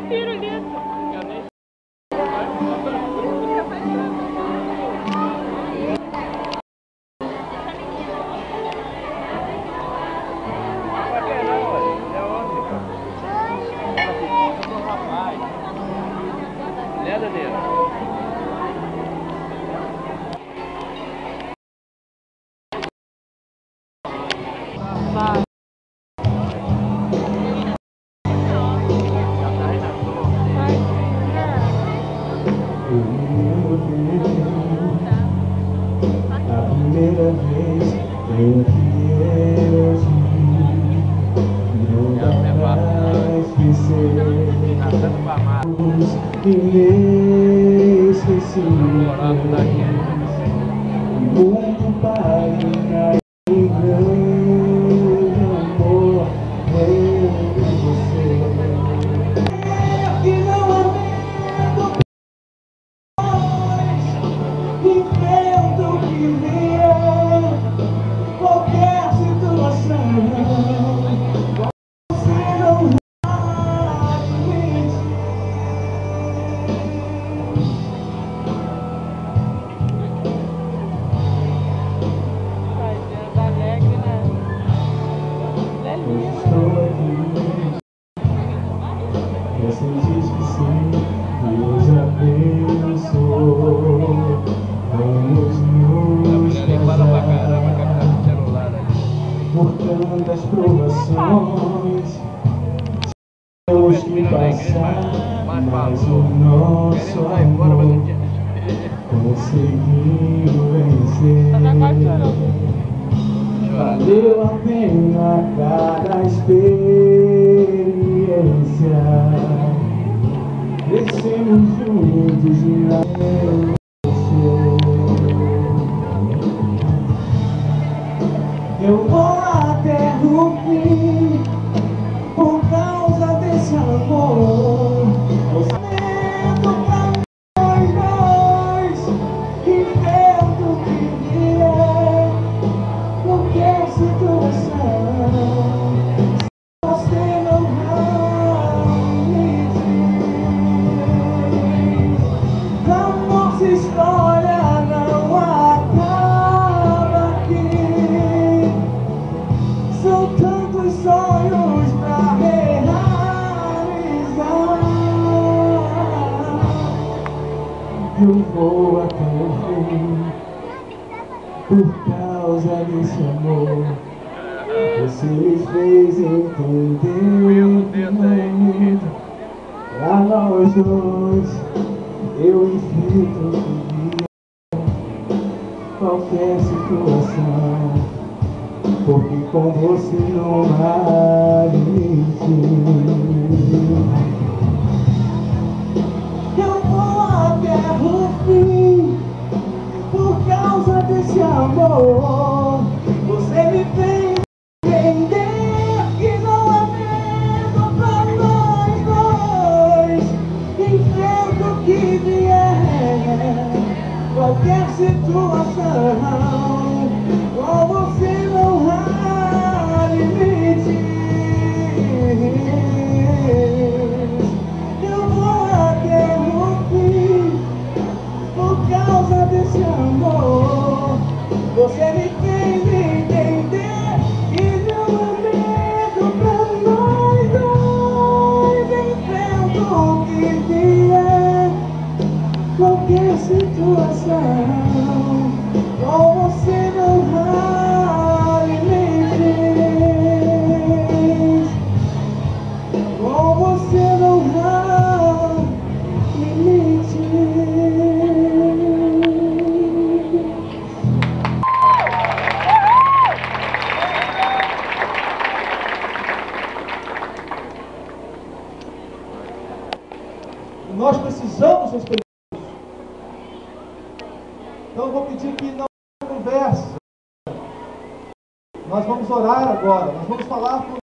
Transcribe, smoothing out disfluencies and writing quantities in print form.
Pirulito. A primeira vez em que eu vi, não dá pra esquecer os inesquecíveis. O mundo para em grande amor em você. Que não há medo, enfrento que vier qualquer situação. Você não vai mentir. Alegre, né? Estou aqui. Você diz que sim, Deus abençoou. Vamos nos casar por tantas provações. Temos que passar, mas o nosso amor conseguiu vencer. Valeu a pena cada experiência. Crescemos juntos na eu vou até o fim por causa desse amor. Orçamento pra nós dois, invento que vier qualquer situação. Você não vai me dizer. A nossa história não acaba aqui. São tantos sonhos pra realizar. Eu vou até o fim por causa desse amor. Você me fez entender que pra nós dois eu enfrento qualquer situação, porque com você não há limite. Eu vou até o fim por causa desse amor. Você me fez entender que não há medo pra nós dois. Enfrento o que vier, qualquer situação. Com você não há limites. Eu vou até o fim por causa desse amor. Você me fez entender que não há medo pra nós dois. Enfrento o que vier, qualquer situação. Com você não há limites. Com você não há limites. Nós precisamos respeitar isso. Então eu vou pedir que não converse. Nós vamos orar agora. Nós vamos falar com